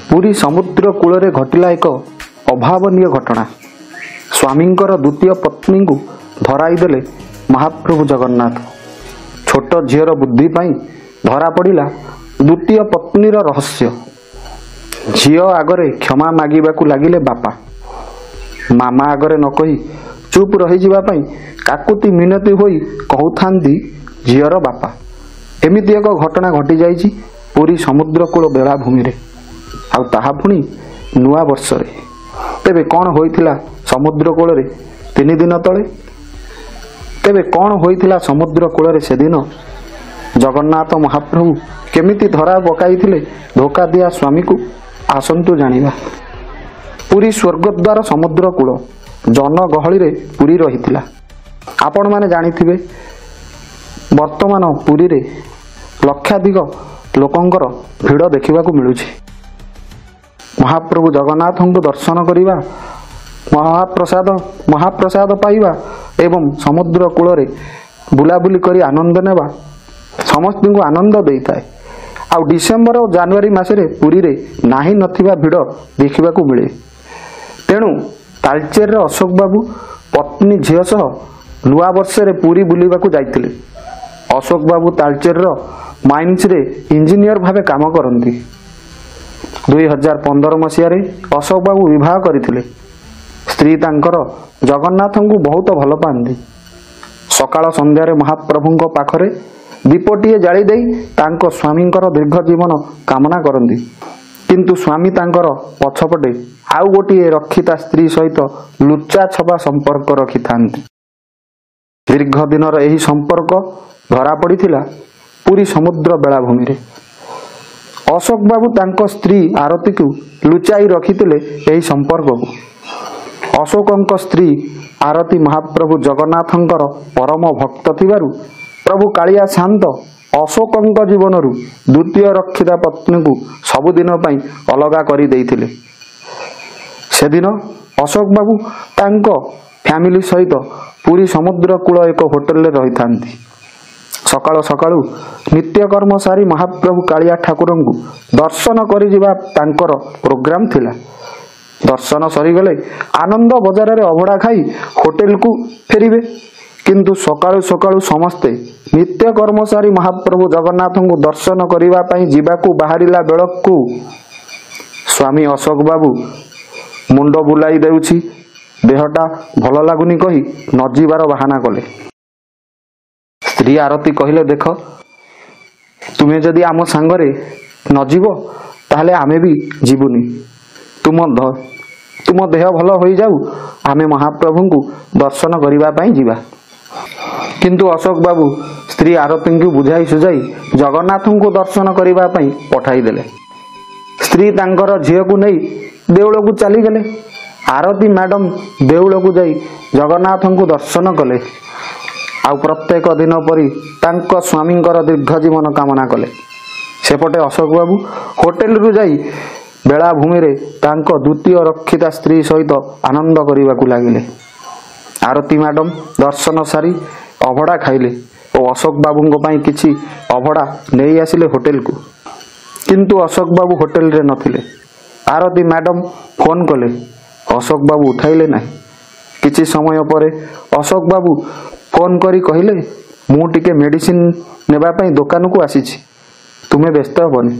पुरी समुद्र कूल घटिला एक अभावनीय घटना। स्वामींकर द्वितीय पत्नी को धराईदेले महाप्रभु जगन्नाथ। छोट झीर बुद्धि पाई धरा पड़ा द्वितीय पत्नीर रहस्य। झील आगरे क्षमा मागिबाकू लागिले बापा। मामा आगरे न कही चुप रही काकुति मिनती होई कहउथांती झीर बापा। एमिति एक घटना घटी जाइछि पुरी समुद्र कूल बेलाभूमि रे, आउ ताहा पुणी नुआ वर्ष रे। तेबे कौन होइथिला समुद्र कूल रे 3 दिन तले? तेबे कौन होइथिला समुद्र कूल रे से दिन? जगन्नाथ महाप्रभु केमिति धरा पकाइथिले धोखा दिया स्वामी को? आसंतु जानिबा। पुरी स्वर्गद्वार समुद्र कूल जनगहली रे पुरी रहिथिला। आपण माने जानिथिबे वर्तमान पुरी रे लक्षाधिक लोकंकर भिड़ देखिबाकू मिलुछि। महाप्रभु जगन्नाथ को दर्शन करिबा, महाप्रसाद पाइबा एवं समुद्र कूल रे बुलाबुली करी आनंद नेबा समस्त को आनंद देइताए। आउ डिसेम्बर और जनवरी मासरे पुरी रे नाही नथिबा भिड़ देखिबाकू मिले। तेणु तालचेर रे अशोक बाबू पत्नी झियो सह नुआ वर्ष रे पुरी बुलिबाकू जाइतिले। अशोक बाबू तालचेर रो माइन्स रे इंजीनियर भावे काम करती। 2015 मसीह रे अशोक बाबू विवाह करथिले। स्त्री तांकर जगन्नाथ को बहुत भल पाती। सकाळ संध्यारे महाप्रभुଙ୍କ पाखरे दीपटीए जाली देई तांको स्वामींकर दीर्घ जीवन कामना करती। किंतु स्वामी तांकर पछपटे आउ गोटिए रक्षिता स्त्री सहित लुचा छपा संपर्क रखि थांती। दीर्घ दिनर एही संपर्क धरा पड़िथिला पुरी समुद्र बेलाभूमि रे। अशोक बाबू तांको स्त्री आरती को लुचाई रखिथिले एही संपर्क को। अशोकंक स्त्री आरती महाप्रभु जगन्नाथंकर परम भक्त थिबारु प्रभु कालिया शांत अशोकंक जीवनरु द्वितीय रक्षिता पत्नी को सबुदिन पई अलगा करी देइथिले। सेदिन अशोक बाबू तांको फैमिली सहित पुरी समुद्र कूल एक होटेल रे रही थांती। सकाळु सकाळु नित्यकर्म सारी महाप्रभु कालिया ठाकुर को दर्शन करी जिबा तांकर प्रोग्राम थिला। दर्शन सरीगले आनंद बजार रे अभड़ा खाई होटेल को फेरिबे। किंतु सकाळु सकाळु समस्ते नित्यकर्म सारी महाप्रभु जगन्नाथ को दर्शन करिबा पई जिबाकू बाहरिला बेलकू स्वामी अशोक बाबू मुंड बुलाई देउछि, देहटा भल लागुनी कही न जीवार बहाना कले। स्त्री आरती कहले, देख तुम्हें जदि आम सांगरे न जीव ताहले आमे भी जीवुनी। तुम देह भल हो जाऊ, आमे महाप्रभु को दर्शन करिबा पई जीवा। किंतु अशोक बाबू स्त्री आरती को बुझाई सुझाई जगन्नाथ को दर्शन करिबा पई पठाई देले। स्त्री तांकर झियो को नहीं देउल को चली गले। आरती मैडम देउल को जाई जगन्नाथ को दर्शन कले। आउ प्रत्येक दिन परी तांको स्वामींकर दीर्घ जीवन कामना कले। सेपटे अशोक बाबू होटेल रु जाई बेलाभूमि रे तांको द्वितीय रक्षिता स्त्री सहित आनंद करिबाकू लागिले। आरती मैडम दर्शन सारी अभड़ा खाइले और अशोक बाबू पई किछि अभड़ा नहीं आसिले होटेल को। किंतु अशोक बाबू होटेल रे नथिले। आरती मैडम फोन कले, अशोक बाबू उठाइले नहीं। किछि समय परे अशोक बाबू फोन करी कहिले, मु टिके मेडिसिन नेबा पई दुकान को आसीछि, तुमे व्यस्त होबनी।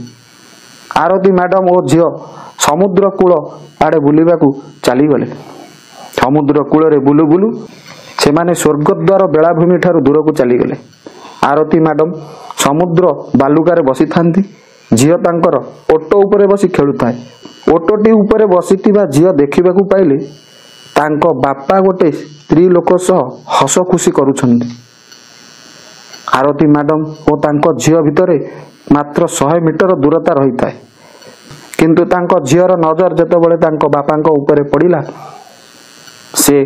आरती मैडम और झियो समुद्र कूल आड़े बुलिबाकू चली गले। समुद्र कूल रे बुलु बुलु से माने स्वर्गद्वार बेलाभूमि ठारू दूर को चली गले। आरती मैडम समुद्र बालुकारे बसी थांती। झियो तांकर ओटो उपरे बसी खेलुथाए। ओटोटी उपरे बसीथिबा झियो देखिबाकू पाइले तांको बापा गोटे स्त्री लोक सह हस खुशी करुछन्ति। आरती मैडम और तांको झियो भितरे मात्र 100 मीटर दूरता रही थाए। किंतु तांको झियोर नजर जेतेबेले तांको बापांको उपरे पड़िला, से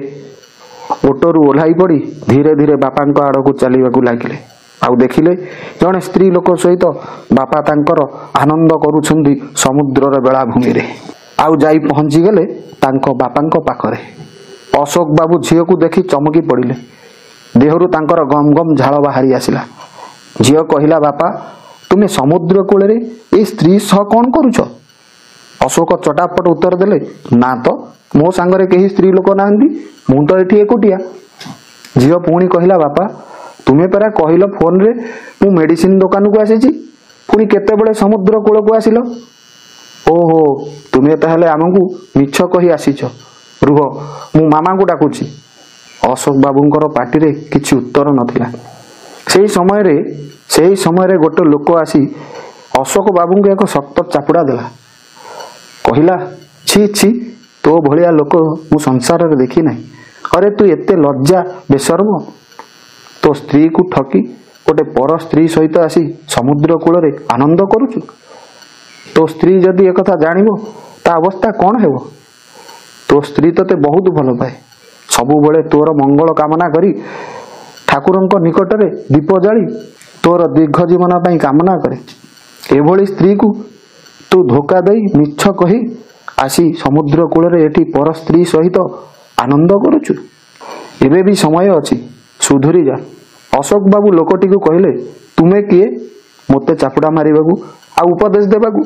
ओटोरु ओह्लाई पड़ी धीरे धीरे बापांको आड़कू चलिबाकू लागिले। आउ देखिले जने स्त्री लोक सहित बापा तांकर आनंद करुछन्ति समुद्रर बेलाभूमि रे। आउ जाई पहुंची गले तांको बापांको पाखरे। अशोक बाबू झियो को देखी चमकी पड़िले। देहरु तांकर गम गम झाल बाहरी आसिला। झियो कहिला, बापा तुमे समुद्र कूल रे ए स्त्री सह कौन करुछ? ଅଶୋକ ଚଟାପଟ ଉତ୍ତର ଦେଲେ, ନା ତ, ମୋ ସାଙ୍ଗରେ କେହି ସ୍ତ୍ରୀ ଲୋକ ନାହାନ୍ତି, ମୁଁ ତ ଏଠି ଏକୁଟିଆ। ଝିଅ ପୁଣି କହିଲା, ବାପା ତୁମେ ପରା କହିଲ ଫୋନରେ ମୁଁ ମେଡିସିନ ଦୋକାନକୁ ଆସିଛି, ପୁଣି କେତେବେଳେ ସମୁଦ୍ର କୂଳକୁ ଆସିଲ? ଓହୋ, ତୁମେ ତାହେଲେ ଆମକୁ ମିଛ କହି ଆସିଛ। ରୁହ, ମୁଁ ମାମାଙ୍କୁ ଡାକୁଛି। ଅଶୋକ ବାବୁଙ୍କର ପାଟିରେ କିଛି ଉତ୍ତର ନଥିଲା। ସେହି ସମୟରେ ଗୋଟେ ଲୋକ ଆସି ଅଶୋକ ବାବୁଙ୍କୁ ଏକ ଶକ୍ତ ଚାପୁଡ଼ା ଦେଲା। କହିଲା, ଛି ଛି, ତୋ ଭଳିଆ ଲୋକ ମୁଁ ସଂସାରରେ ଦେଖି ନାହିଁ। ଅରେ ତୁ ଏତେ ଲଜ୍ଜା ବେଶରମ, ତୋ ସ୍ତ୍ରୀକୁ ଠକି ଗୋଟେ ପର ସ୍ତ୍ରୀ ସହିତ ଆସି ସମୁଦ୍ର କୂଳରେ ଆନନ୍ଦ କରୁଛୁ। ତୋ ସ୍ତ୍ରୀ ଯଦି ଏକଥା ଜାଣିବ ତା ଅବସ୍ଥା କ'ଣ ହେବ? ତୋ ସ୍ତ୍ରୀ ତୋତେ ବହୁତ ଭଲ ପାଏ, ସବୁବେଳେ ତୋର ମଙ୍ଗଳ କାମନା କରି ଠାକୁରଙ୍କ ନିକଟରେ ଦୀପ ଜାଳି ତୋର ଦୀର୍ଘ ଜୀବନ ପାଇଁ କାମନା କରେ। ଏଭଳି ସ୍ତ୍ରୀକୁ ତୁ ଧୋକା ଦେଇ ମିଛ କହି ଆସି ସମୁଦ୍ର କୂଳରେ ଏଠି ପର ସ୍ତ୍ରୀ ସହିତ ଆନନ୍ଦ କରୁଛୁ। ଏବେ ବି ସମୟ ଅଛି, ସୁଧୁରି ଯା। ଅଶୋକ ବାବୁ ଲୋକଟିକୁ କହିଲେ, ତୁମେ କିଏ ମୋତେ ଚାପୁଡ଼ା ମାରିବାକୁ ଆଉ ଉପଦେଶ ଦେବାକୁ?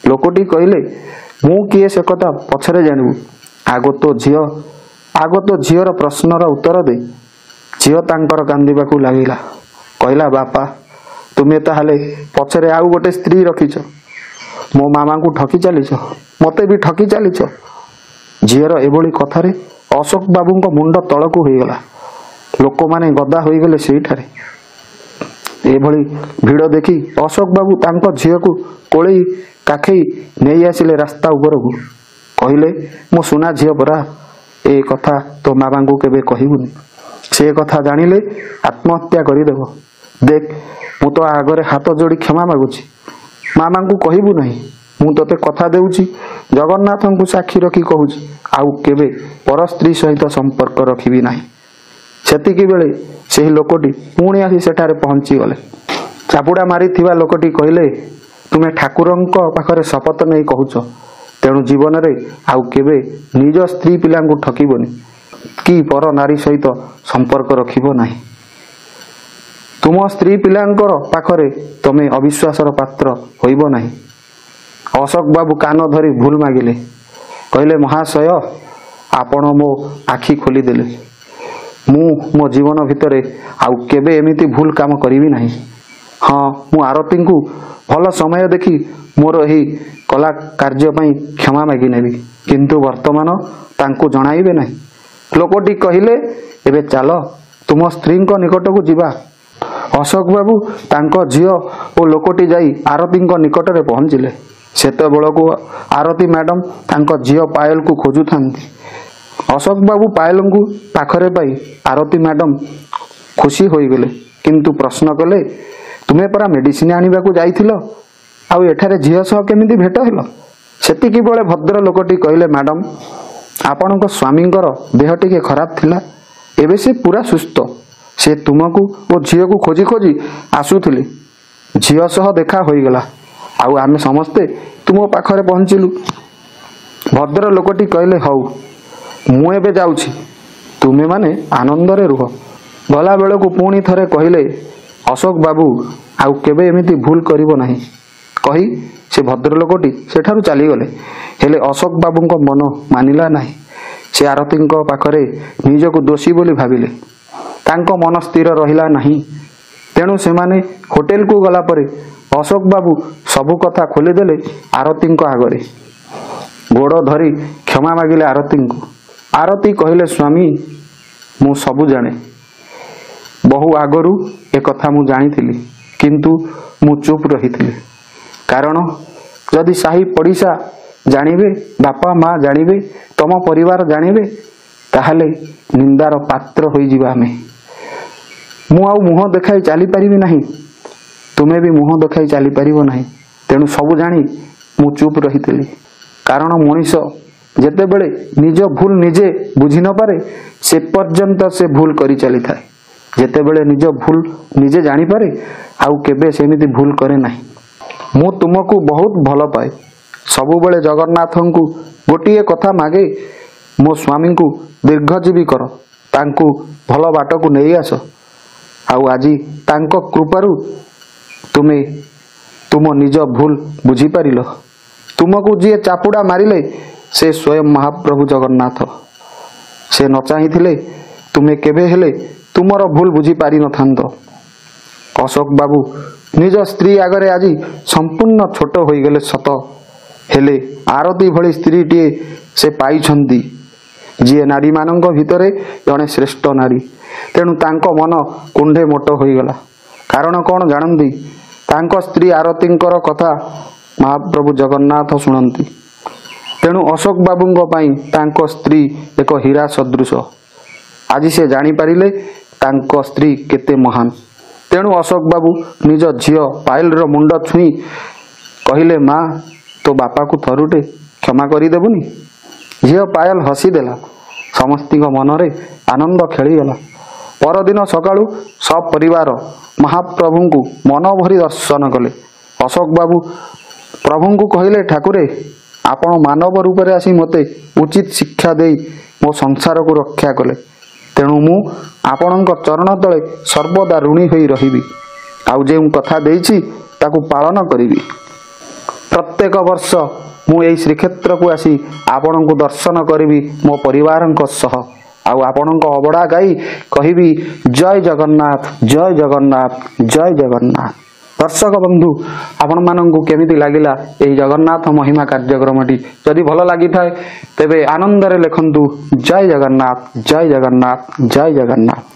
ଲୋକଟି କହିଲେ, ମୁଁ କିଏ ସେ କଥା ପଛରେ ଜାଣିବୁ, ଆଗ ତୋ ଝିଅର ପ୍ରଶ୍ନର ଉତ୍ତର ଦେ। ଝିଅ ତାଙ୍କର କାନ୍ଦିବାକୁ ଲାଗିଲା। କହିଲା, ବାପା ତୁମେ ତାହେଲେ ପଛରେ ଆଉ ଗୋଟେ ସ୍ତ୍ରୀ ରଖିଛ, ମୋ ମାମାଙ୍କୁ ଠକି ଚାଲିଛ, ମୋତେ ବି ଠକି ଚାଲିଛ। ଝିଅର ଏଭଳି କଥାରେ ଅଶୋକ ବାବୁଙ୍କ ମୁଣ୍ଡ ତଳକୁ ହୋଇଗଲା। ଲୋକମାନେ ଗଦା ହୋଇଗଲେ ସେଇଠାରେ। ଏଭଳି ଭିଡ଼ ଦେଖି ଅଶୋକ ବାବୁ ତାଙ୍କ ଝିଅକୁ କୋଳେଇ କାଖେଇ ନେଇ ଆସିଲେ ରାସ୍ତା ଉପରକୁ। କହିଲେ, ମୋ ସୁନା ଝିଅ ପରା, ଏ କଥା ତୋ ମାମାଙ୍କୁ କେବେ କହିବୁନି। ସେ କଥା ଜାଣିଲେ ଆତ୍ମହତ୍ୟା କରିଦେବ। ଦେଖ, ମୁଁ ତୋ ଆଗରେ ହାତ ଯୋଡ଼ି କ୍ଷମା ମାଗୁଛି, ମାମାଙ୍କୁ କହିବୁ ନାହିଁ। ମୁଁ ତୋତେ କଥା ଦେଉଛି, ଜଗନ୍ନାଥଙ୍କୁ ସାକ୍ଷୀ ରଖି କହୁଛି, ଆଉ କେବେ ପର ସ୍ତ୍ରୀ ସହିତ ସମ୍ପର୍କ ରଖିବି ନାହିଁ। ସେତିକିବେଳେ ସେହି ଲୋକଟି ପୁଣି ଆସି ସେଠାରେ ପହଞ୍ଚିଗଲେ। ଚାପୁଡ଼ା ମାରିଥିବା ଲୋକଟି କହିଲେ, ତୁମେ ଠାକୁରଙ୍କ ପାଖରେ ଶପଥ ନେଇ କହୁଛ, ତେଣୁ ଜୀବନରେ ଆଉ କେବେ ନିଜ ସ୍ତ୍ରୀ ପିଲାଙ୍କୁ ଠକିବନି କି ପର ନାରୀ ସହିତ ସମ୍ପର୍କ ରଖିବ ନାହିଁ। ତୁମ ସ୍ତ୍ରୀ ପିଲାଙ୍କର ପାଖରେ ତମେ ଅବିଶ୍ୱାସର ପାତ୍ର ହୋଇବ ନାହିଁ। ଅଶୋକ ବାବୁ କାନ ଧରି ଭୁଲ ମାଗିଲେ। କହିଲେ, ମହାଶୟ, ଆପଣ ମୋ ଆଖି ଖୋଲିଦେଲେ। ମୁଁ ମୋ ଜୀବନ ଭିତରେ ଆଉ କେବେ ଏମିତି ଭୁଲ କାମ କରିବି ନାହିଁ। ହଁ, ମୁଁ ଆରତୀଙ୍କୁ ଭଲ ସମୟ ଦେଖି ମୋର ଏହି କଲା କାର୍ଯ୍ୟ ପାଇଁ କ୍ଷମା ମାଗି ନେବି, କିନ୍ତୁ ବର୍ତ୍ତମାନ ତାଙ୍କୁ ଜଣାଇବେ ନାହିଁ। ଲୋକଟି କହିଲେ, ଏବେ ଚାଲ ତୁମ ସ୍ତ୍ରୀଙ୍କ ନିକଟକୁ ଯିବା। ଅଶୋକ ବାବୁ ତାଙ୍କ ଝିଅ ଓ ଲୋକଟି ଯାଇ ଆରତୀଙ୍କ ନିକଟରେ ପହଞ୍ଚିଲେ। ସେତେବେଳକୁ ଆରତୀ ମ୍ୟାଡ଼ାମ ତାଙ୍କ ଝିଅ ପାୟଲକୁ ଖୋଜୁଥାନ୍ତି। ଅଶୋକ ବାବୁ ପାୟଲଙ୍କୁ ପାଖରେ ପାଇ ଆରତୀ ମ୍ୟାଡ଼ାମ ଖୁସି ହୋଇଗଲେ, କିନ୍ତୁ ପ୍ରଶ୍ନ କଲେ, ତୁମେ ପରା ମେଡିସିନ ଆଣିବାକୁ ଯାଇଥିଲ, ଆଉ ଏଠାରେ ଝିଅ ସହ କେମିତି ଭେଟ ହେଲ? ସେତିକିବେଳେ ଭଦ୍ର ଲୋକଟି କହିଲେ, ମ୍ୟାଡ଼ାମ, ଆପଣଙ୍କ ସ୍ୱାମୀଙ୍କର ଦେହ ଟିକେ ଖରାପ ଥିଲା, ଏବେ ସେ ପୁରା ସୁସ୍ଥ। ସେ ତୁମକୁ ଓ ଝିଅକୁ ଖୋଜି ଖୋଜି ଆସୁଥିଲେ। ଝିଅ ସହ ଦେଖା ହୋଇଗଲା, ଆଉ ଆମେ ସମସ୍ତେ ତୁମ ପାଖରେ ପହଞ୍ଚିଲୁ। ଭଦ୍ର ଲୋକଟି କହିଲେ, ହଉ, ମୁଁ ଏବେ ଯାଉଛି, ତୁମେମାନେ ଆନନ୍ଦରେ ରୁହ। ଗଲାବେଳକୁ ପୁଣି ଥରେ କହିଲେ, ଅଶୋକ ବାବୁ ଆଉ କେବେ ଏମିତି ଭୁଲ କରିବ ନାହିଁ କହି ସେ ଭଦ୍ରଲୋକଟି ସେଠାରୁ ଚାଲିଗଲେ। ହେଲେ ଅଶୋକ ବାବୁଙ୍କ ମନ ମାନିଲା ନାହିଁ। ସେ ଆରତୀଙ୍କ ପାଖରେ ନିଜକୁ ଦୋଷୀ ବୋଲି ଭାବିଲେ। ତାଙ୍କ ମନ ସ୍ଥିର ରହିଲା ନାହିଁ। ତେଣୁ ସେମାନେ ହୋଟେଲକୁ ଗଲା ପରେ ଅଶୋକ ବାବୁ ସବୁ କଥା ଖୋଲିଦେଲେ ଆରତୀଙ୍କ ଆଗରେ। ଗୋଡ଼ ଧରି କ୍ଷମା ମାଗିଲେ ଆରତୀଙ୍କୁ। ଆରତୀ କହିଲେ, ସ୍ୱାମୀ, ମୁଁ ସବୁ ଜାଣେ। ବହୁ ଆଗରୁ ଏକଥା ମୁଁ ଜାଣିଥିଲି, କିନ୍ତୁ ମୁଁ ଚୁପ୍ ରହିଥିଲି। କାରଣ ଯଦି ସାହି ପଡ଼ିଶା ଜାଣିବେ, ବାପା ମା ଜାଣିବେ, ତମ ପରିବାର ଜାଣିବେ, ତାହେଲେ ନିନ୍ଦାର ପାତ୍ର ହୋଇଯିବା ଆମେ। ମୁଁ ଆଉ ମୁହଁ ଦେଖାଇ ଚାଲିପାରିବି ନାହିଁ, ତୁମେ ବି ମୁହଁ ଦେଖାଇ ଚାଲିପାରିବ ନାହିଁ। ତେଣୁ ସବୁ ଜାଣି ମୁଁ ଚୁପ୍ ରହିଥିଲି। କାରଣ ମଣିଷ ଯେତେବେଳେ ନିଜ ଭୁଲ ନିଜେ ବୁଝି ନପାରେ, ସେ ପର୍ଯ୍ୟନ୍ତ ସେ ଭୁଲ କରି ଚାଲିଥାଏ। ଯେତେବେଳେ ନିଜ ଭୁଲ ନିଜେ ଜାଣିପାରେ, ଆଉ କେବେ ସେମିତି ଭୁଲ କରେ ନାହିଁ। ମୁଁ ତୁମକୁ ବହୁତ ଭଲ ପାଏ। ସବୁବେଳେ ଜଗନ୍ନାଥଙ୍କୁ ଗୋଟିଏ କଥା ମାଗେ, ମୋ ସ୍ୱାମୀଙ୍କୁ ଦୀର୍ଘଜୀବୀ କର, ତାଙ୍କୁ ଭଲ ବାଟକୁ ନେଇ ଆସ। ଆଉ ଆଜି ତାଙ୍କ କୃପାରୁ ତୁମେ ତୁମ ନିଜ ଭୁଲ ବୁଝିପାରିଲ। ତୁମକୁ ଯିଏ ଚାପୁଡ଼ା ମାରିଲେ ସେ ସ୍ୱୟଂ ମହାପ୍ରଭୁ ଜଗନ୍ନାଥ। ସେ ନ ଚାହିଁଥିଲେ ତୁମେ କେବେ ହେଲେ ତୁମର ଭୁଲ ବୁଝିପାରିନଥାନ୍ତ। ଅଶୋକ ବାବୁ ନିଜ ସ୍ତ୍ରୀ ଆଗରେ ଆଜି ସମ୍ପୂର୍ଣ୍ଣ ଛୋଟ ହୋଇଗଲେ ସତ, ହେଲେ ଆରତୀ ଭଳି ସ୍ତ୍ରୀଟିଏ ସେ ପାଇଛନ୍ତି, ଯିଏ ନାରୀମାନଙ୍କ ଭିତରେ ଜଣେ ଶ୍ରେଷ୍ଠ ନାରୀ। ତେଣୁ ତାଙ୍କ ମନ କୁଣ୍ଢେ ମୋଟ ହୋଇଗଲା। କାରଣ କ'ଣ ଜାଣନ୍ତି? ତାଙ୍କ ସ୍ତ୍ରୀ ଆରତୀଙ୍କର କଥା ମହାପ୍ରଭୁ ଜଗନ୍ନାଥ ଶୁଣନ୍ତି। ତେଣୁ ଅଶୋକ ବାବୁଙ୍କ ପାଇଁ ତାଙ୍କ ସ୍ତ୍ରୀ ଏକ ହୀରା ସଦୃଶ। ଆଜି ସେ ଜାଣିପାରିଲେ ତାଙ୍କ ସ୍ତ୍ରୀ କେତେ ମହାନ। ତେଣୁ ଅଶୋକ ବାବୁ ନିଜ ଝିଅ ପାୟଲର ମୁଣ୍ଡ ଛୁଇଁ କହିଲେ, ମା, ତୋ ବାପାକୁ ଥରୁଟେ କ୍ଷମା କରିଦେବୁନି? ଝିଅ ପାୟଲ ହସିଦେଲା। ସମସ୍ତଙ୍କ ମନରେ ଆନନ୍ଦ ଖେଳିଗଲା। ପରଦିନ ସକାଳୁ ସପରିବାର ମହାପ୍ରଭୁଙ୍କୁ ମନଭରି ଦର୍ଶନ କଲେ। ଅଶୋକ ବାବୁ ପ୍ରଭୁଙ୍କୁ କହିଲେ, ଠାକୁରେ, ଆପଣ ମାନବ ରୂପରେ ଆସି ମୋତେ ଉଚିତ ଶିକ୍ଷା ଦେଇ ମୋ ସଂସାରକୁ ରକ୍ଷା କଲେ। ତେଣୁ ମୁଁ ଆପଣଙ୍କ ଚରଣ ତଳେ ସର୍ବଦା ଋଣୀ ହୋଇ ରହିବି। ଆଉ ଯେଉଁ କଥା ଦେଇଛି ତାକୁ ପାଳନ କରିବି। ପ୍ରତ୍ୟେକ ବର୍ଷ ମୁଁ ଏହି ଶ୍ରୀକ୍ଷେତ୍ରକୁ ଆସି ଆପଣଙ୍କୁ ଦର୍ଶନ କରିବି ମୋ ପରିବାରଙ୍କ ସହ। ଆଉ ଆପଣଙ୍କ ଅବଢ଼ା ଗାଇ କହିବି, ଜୟ ଜଗନ୍ନାଥ, ଜୟ ଜଗନ୍ନାଥ, ଜୟ ଜଗନ୍ନାଥ। ଦର୍ଶକ ବନ୍ଧୁ, ଆପଣମାନଙ୍କୁ କେମିତି ଲାଗିଲା ଏହି ଜଗନ୍ନାଥ ମହିମା କାର୍ଯ୍ୟକ୍ରମଟି? ଯଦି ଭଲ ଲାଗିଥାଏ ତେବେ ଆନନ୍ଦରେ ଲେଖନ୍ତୁ, ଜୟ ଜଗନ୍ନାଥ, ଜୟ ଜଗନ୍ନାଥ, ଜୟ ଜଗନ୍ନାଥ।